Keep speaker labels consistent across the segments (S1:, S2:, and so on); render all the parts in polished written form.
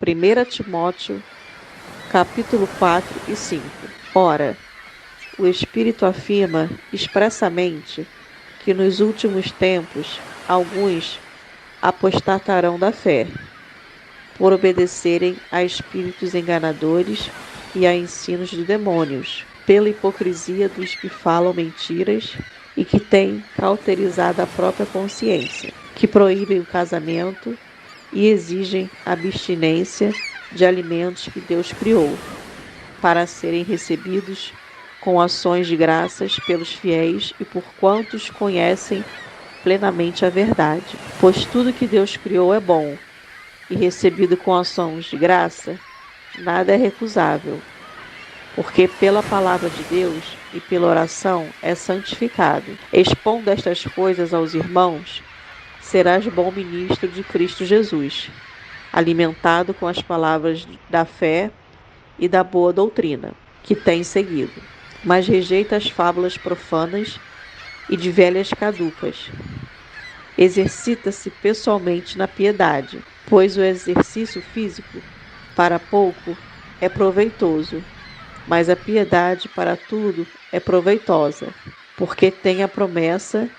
S1: 1 Timóteo, capítulo 4 e 5. Ora, o Espírito afirma expressamente que nos últimos tempos alguns apostatarão da fé, por obedecerem a espíritos enganadores e a ensinos de demônios, pela hipocrisia dos que falam mentiras e que têm cauterizado a própria consciência, que proíbem o casamento e exigem abstinência de alimentos que Deus criou, para serem recebidos com ações de graças pelos fiéis e por quantos conhecem plenamente a verdade. Pois tudo que Deus criou é bom, e recebido com ações de graça, nada é recusável, porque pela palavra de Deus e pela oração é santificado. Expondo estas coisas aos irmãos, serás bom ministro de Cristo Jesus, alimentado com as palavras da fé e da boa doutrina, que tens seguido. Mas rejeita as fábulas profanas e de velhas caducas. Exercita-se pessoalmente na piedade, pois o exercício físico, para pouco, é proveitoso, mas a piedade para tudo é proveitosa, porque tem a promessa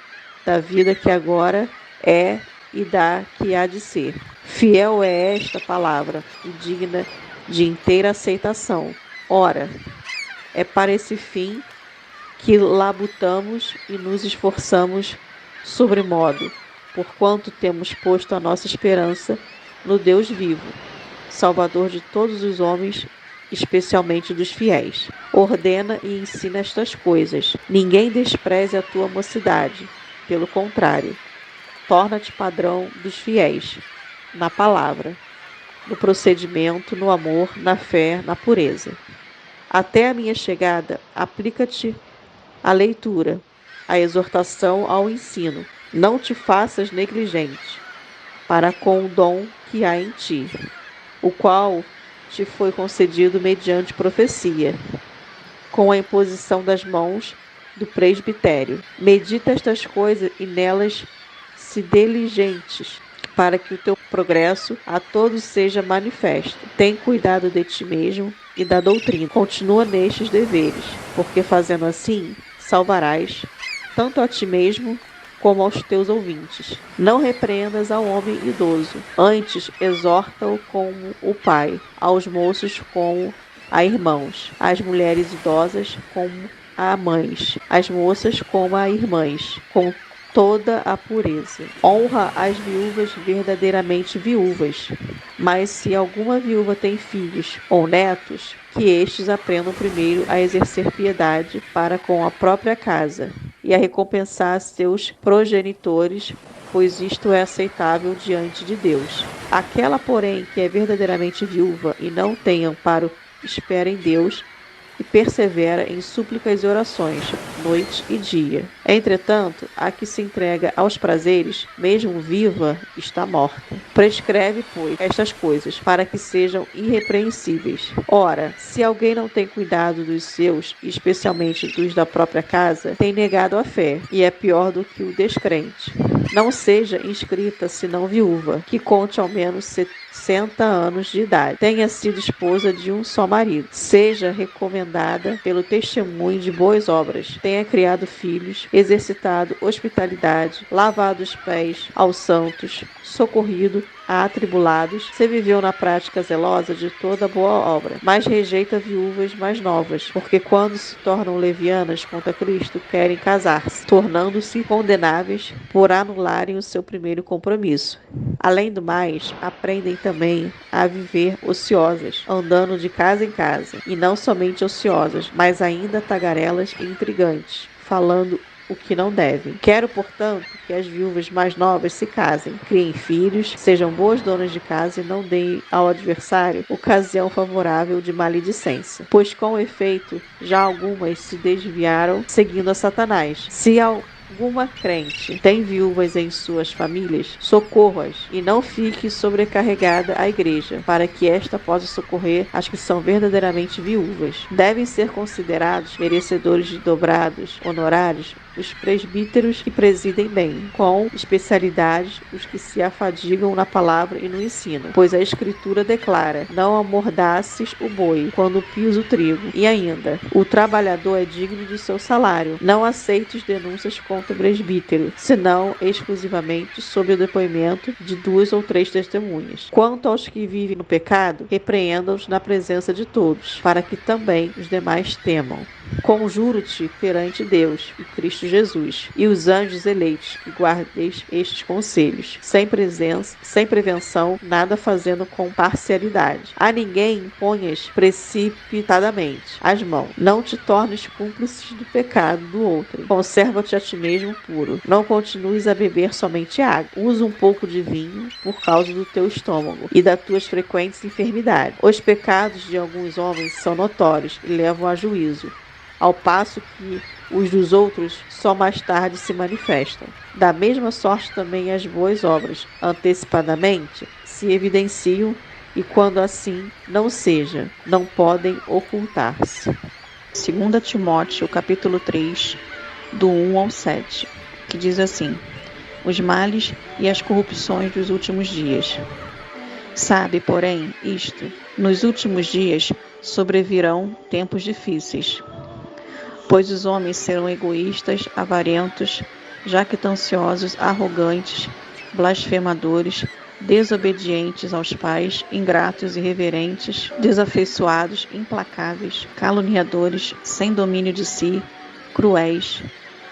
S1: da vida que agora é e da que há de ser. Fiel é esta palavra e digna de inteira aceitação. Ora, é para esse fim que labutamos e nos esforçamos sobremodo, porquanto temos posto a nossa esperança no Deus vivo, Salvador de todos os homens, especialmente dos fiéis. Ordena e ensina estas coisas. Ninguém despreze a tua mocidade. Pelo contrário, torna-te padrão dos fiéis, na palavra, no procedimento, no amor, na fé, na pureza. Até a minha chegada, aplica-te à leitura, à exortação, ao ensino. Não te faças negligente para com o dom que há em ti, o qual te foi concedido mediante profecia, com a imposição das mãos do presbitério. Medita estas coisas e nelas se diligentes, para que o teu progresso a todos seja manifesto. Tem cuidado de ti mesmo e da doutrina. Continua nestes deveres, porque fazendo assim, salvarás tanto a ti mesmo como aos teus ouvintes. Não repreendas ao homem idoso, antes exorta-o como o pai, aos moços como a irmãos, às mulheres idosas como a mães, às moças como a irmãs, com toda a pureza. Honra as viúvas verdadeiramente viúvas, mas se alguma viúva tem filhos ou netos, que estes aprendam primeiro a exercer piedade para com a própria casa e a recompensar seus progenitores, pois isto é aceitável diante de Deus. Aquela, porém, que é verdadeiramente viúva e não tem amparo, espera em Deus e persevera em súplicas e orações, noite e dia. Entretanto, a que se entrega aos prazeres, mesmo viva, está morta. Prescreve, pois, estas coisas, para que sejam irrepreensíveis. Ora, se alguém não tem cuidado dos seus, especialmente dos da própria casa, tem negado a fé, e é pior do que o descrente. Não seja inscrita, senão viúva, que conte ao menos 60 anos de idade, tenha sido esposa de um só marido, seja recomendada pelo testemunho de boas obras, tenha criado filhos, exercitado hospitalidade, lavado os pés aos santos, socorrido a atribulados, se viveu na prática zelosa de toda boa obra, mas rejeita viúvas mais novas, porque quando se tornam levianas contra Cristo, querem casar-se, tornando-se condenáveis por anularem o seu primeiro compromisso. Além do mais, aprendem também a viver ociosas, andando de casa em casa, e não somente ociosas, mas ainda tagarelas e intrigantes, falando o que não devem. Quero, portanto, que as viúvas mais novas se casem, criem filhos, sejam boas donas de casa e não deem ao adversário ocasião favorável de maledicência. Pois, com efeito, já algumas se desviaram seguindo a Satanás. Se alguma crente tem viúvas em suas famílias, socorra-as e não fique sobrecarregada a igreja, para que esta possa socorrer as que são verdadeiramente viúvas. Devem ser considerados merecedores de dobrados honorários os presbíteros que presidem bem, com especialidade os que se afadigam na palavra e no ensino. Pois a Escritura declara: não amordaces o boi quando pisa o trigo. E ainda: o trabalhador é digno de seu salário. Não aceites denúncias contra o presbítero, senão exclusivamente sob o depoimento de 2 ou 3 testemunhas. Quanto aos que vivem no pecado, repreenda-os na presença de todos, para que também os demais temam. Conjuro-te perante Deus e Cristo Jesus e os anjos eleitos que guardeis estes conselhos, sem prevenção, nada fazendo com parcialidade. A ninguém imponhas precipitadamente as mãos. Não te tornes cúmplice do pecado do outro. Conserva-te a ti mesmo puro. Não continues a beber somente água. Usa um pouco de vinho por causa do teu estômago e das tuas frequentes enfermidades. Os pecados de alguns homens são notórios e levam a juízo, ao passo que os dos outros só mais tarde se manifestam. Da mesma sorte também as boas obras, antecipadamente, se evidenciam e quando assim não seja, não podem ocultar-se.
S2: 2 Timóteo, capítulo 3, do 1 ao 7, que diz assim: os males e as corrupções dos últimos dias. Sabe, porém, isto: nos últimos dias sobrevirão tempos difíceis. Pois os homens serão egoístas, avarentos, jactanciosos, arrogantes, blasfemadores, desobedientes aos pais, ingratos, irreverentes, desafeiçoados, implacáveis, caluniadores, sem domínio de si, cruéis,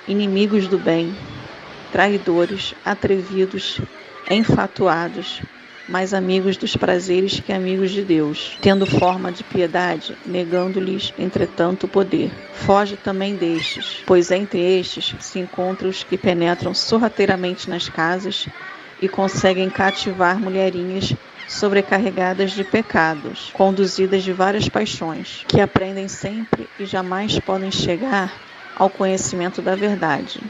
S2: inimigos do bem, traidores, atrevidos, enfatuados, mais amigos dos prazeres que amigos de Deus, tendo forma de piedade, negando-lhes, entretanto, o poder. Foge também destes, pois entre estes se encontram os que penetram sorrateiramente nas casas e conseguem cativar mulherinhas sobrecarregadas de pecados, conduzidas de várias paixões, que aprendem sempre e jamais podem chegar ao conhecimento da verdade.